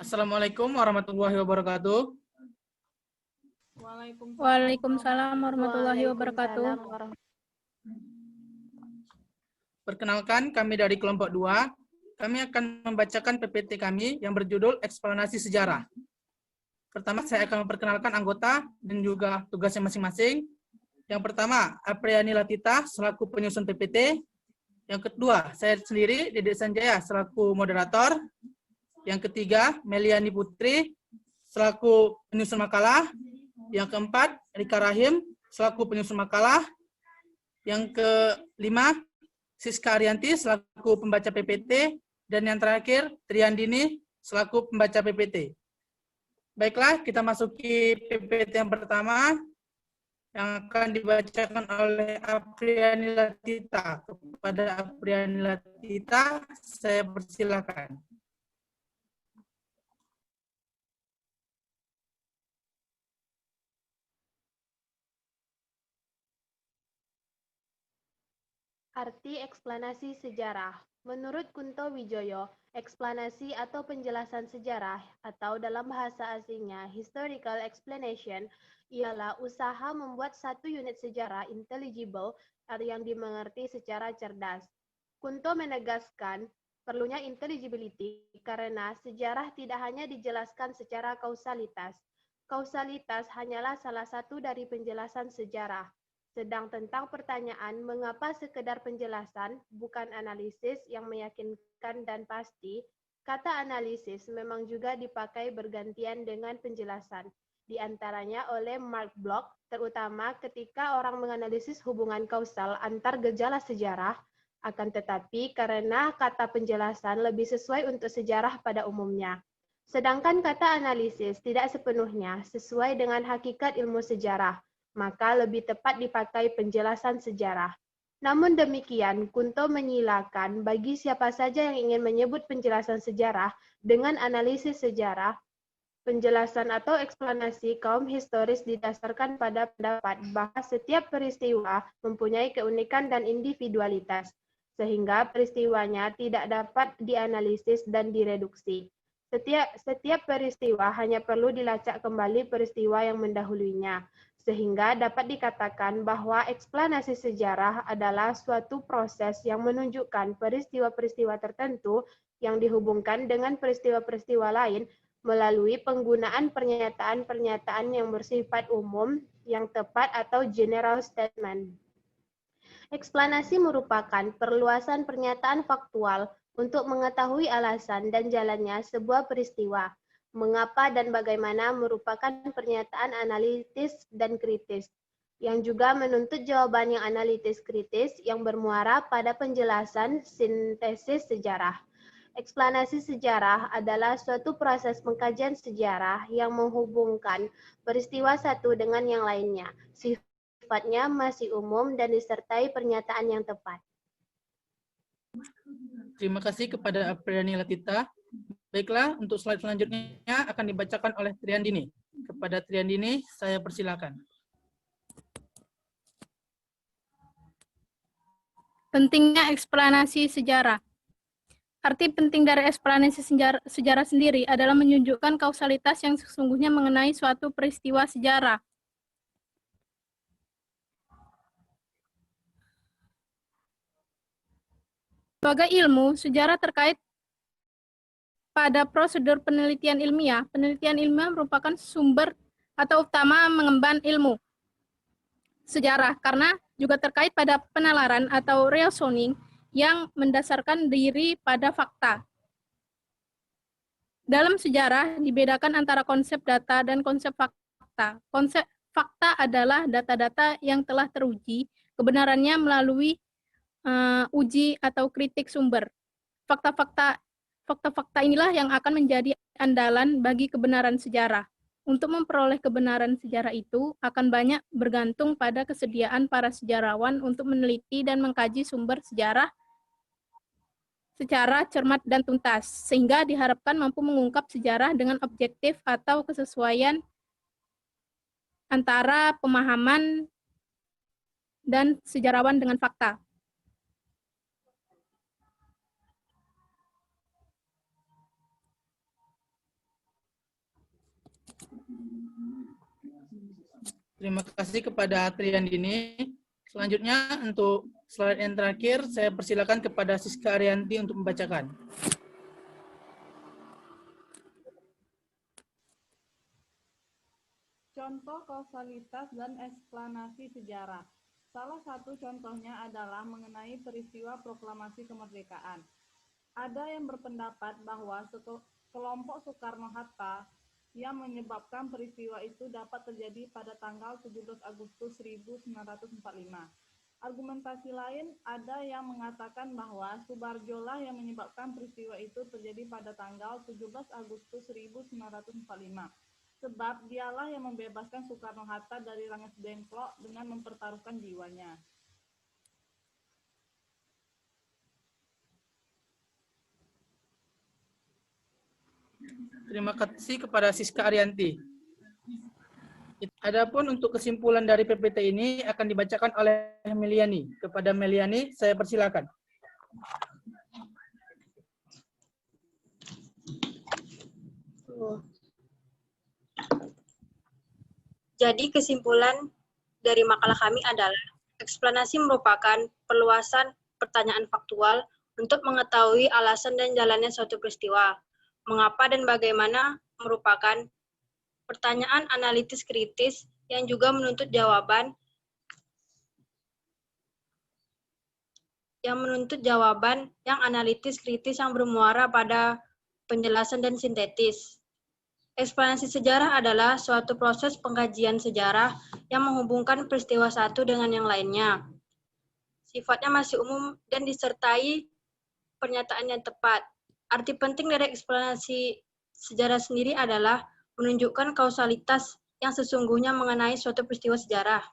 Assalamualaikum warahmatullahi wabarakatuh. Waalaikumsalam warahmatullahi wabarakatuh. Perkenalkan, kami dari kelompok 2. Kami akan membacakan PPT kami yang berjudul Eksplanasi Sejarah. Pertama, saya akan memperkenalkan anggota dan juga tugasnya masing-masing. Yang pertama, Apriani Latita selaku penyusun PPT. Yang kedua, saya sendiri, Dede Sanjaya selaku moderator. Yang ketiga, Meliani Putri selaku penyusun makalah. Yang keempat, Rika Rahim selaku penyusun makalah. Yang kelima, Siska Arianti selaku pembaca PPT. Dan yang terakhir, Triandini selaku pembaca PPT. Baiklah, kita masuki PPT yang pertama yang akan dibacakan oleh Apriani Latita. Kepada Apriani Latita, saya persilakan. Arti eksplanasi sejarah. Menurut Kunto Wijoyo, eksplanasi atau penjelasan sejarah atau dalam bahasa asingnya historical explanation ialah usaha membuat satu unit sejarah intelligible atau yang dimengerti secara cerdas. Kunto menegaskan perlunya intelligibility karena sejarah tidak hanya dijelaskan secara kausalitas. Kausalitas hanyalah salah satu dari penjelasan sejarah. Sedang tentang pertanyaan mengapa sekedar penjelasan, bukan analisis yang meyakinkan dan pasti, kata analisis memang juga dipakai bergantian dengan penjelasan, di antaranya oleh Mark Bloch, terutama ketika orang menganalisis hubungan kausal antar gejala sejarah, akan tetapi karena kata penjelasan lebih sesuai untuk sejarah pada umumnya. Sedangkan kata analisis tidak sepenuhnya sesuai dengan hakikat ilmu sejarah, maka lebih tepat dipakai penjelasan sejarah. Namun demikian, Kunto menyilakan bagi siapa saja yang ingin menyebut penjelasan sejarah dengan analisis sejarah, penjelasan atau eksplanasi kaum historis didasarkan pada pendapat bahwa setiap peristiwa mempunyai keunikan dan individualitas, sehingga peristiwanya tidak dapat dianalisis dan direduksi. Setiap peristiwa hanya perlu dilacak kembali peristiwa yang mendahulunya, sehingga dapat dikatakan bahwa eksplanasi sejarah adalah suatu proses yang menunjukkan peristiwa-peristiwa tertentu yang dihubungkan dengan peristiwa-peristiwa lain melalui penggunaan pernyataan-pernyataan yang bersifat umum, yang tepat atau general statement. Eksplanasi merupakan perluasan pernyataan faktual untuk mengetahui alasan dan jalannya sebuah peristiwa. Mengapa dan bagaimana merupakan pernyataan analitis dan kritis, yang juga menuntut jawaban yang analitis kritis yang bermuara pada penjelasan sintesis sejarah. Eksplanasi sejarah adalah suatu proses pengkajian sejarah yang menghubungkan peristiwa satu dengan yang lainnya. Sifatnya masih umum dan disertai pernyataan yang tepat. Terima kasih kepada Apriani Latita. Baiklah, untuk slide selanjutnya akan dibacakan oleh Triandini. Kepada Triandini, saya persilakan. Pentingnya eksplanasi sejarah. Arti penting dari eksplanasi sejarah sendiri adalah menunjukkan kausalitas yang sesungguhnya mengenai suatu peristiwa sejarah. Sebagai ilmu, sejarah terkait pada prosedur penelitian ilmiah. Penelitian ilmiah merupakan sumber atau utama mengemban ilmu sejarah karena juga terkait pada penalaran atau reasoning yang mendasarkan diri pada fakta. Dalam sejarah dibedakan antara konsep data dan konsep fakta. Konsep fakta adalah data-data yang telah teruji kebenarannya melalui uji atau kritik sumber. Fakta-fakta inilah yang akan menjadi andalan bagi kebenaran sejarah. Untuk memperoleh kebenaran sejarah itu akan banyak bergantung pada kesediaan para sejarawan untuk meneliti dan mengkaji sumber sejarah secara cermat dan tuntas, sehingga diharapkan mampu mengungkap sejarah dengan objektif atau kesesuaian antara pemahaman dan sejarawan dengan fakta. Terima kasih kepada Triandini. Selanjutnya untuk slide yang terakhir, saya persilakan kepada Siska Arianti untuk membacakan. Contoh kausalitas dan eksplanasi sejarah. Salah satu contohnya adalah mengenai peristiwa proklamasi kemerdekaan. Ada yang berpendapat bahwa kelompok Soekarno-Hatta yang menyebabkan peristiwa itu dapat terjadi pada tanggal 17 Agustus 1945. Argumentasi lain ada yang mengatakan bahwa Subarjo lah yang menyebabkan peristiwa itu terjadi pada tanggal 17 Agustus 1945. Sebab dialah yang membebaskan Soekarno-Hatta dari Rangas Dengklok dengan mempertaruhkan jiwanya. Terima kasih kepada Siska Arianti. Adapun untuk kesimpulan dari PPT ini akan dibacakan oleh Meliani. Kepada Meliani, saya persilakan. Jadi kesimpulan dari makalah kami adalah, eksplanasi merupakan perluasan pertanyaan faktual untuk mengetahui alasan dan jalannya suatu peristiwa. Mengapa dan bagaimana merupakan pertanyaan analitis kritis yang juga menuntut jawaban yang analitis kritis yang bermuara pada penjelasan dan sintetis. Eksplanasi sejarah adalah suatu proses pengkajian sejarah yang menghubungkan peristiwa satu dengan yang lainnya. Sifatnya masih umum dan disertai pernyataan yang tepat. Arti penting dari eksplanasi sejarah sendiri adalah menunjukkan kausalitas yang sesungguhnya mengenai suatu peristiwa sejarah.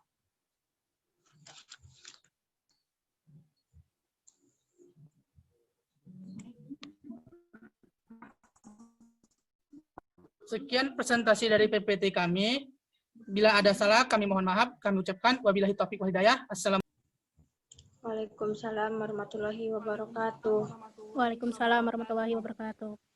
Sekian presentasi dari PPT kami. Bila ada salah, kami mohon maaf. Kami ucapkan wabillahi taufiq wal hidayah. Waalaikumsalam warahmatullahi wabarakatuh. Waalaikumsalam warahmatullahi wabarakatuh.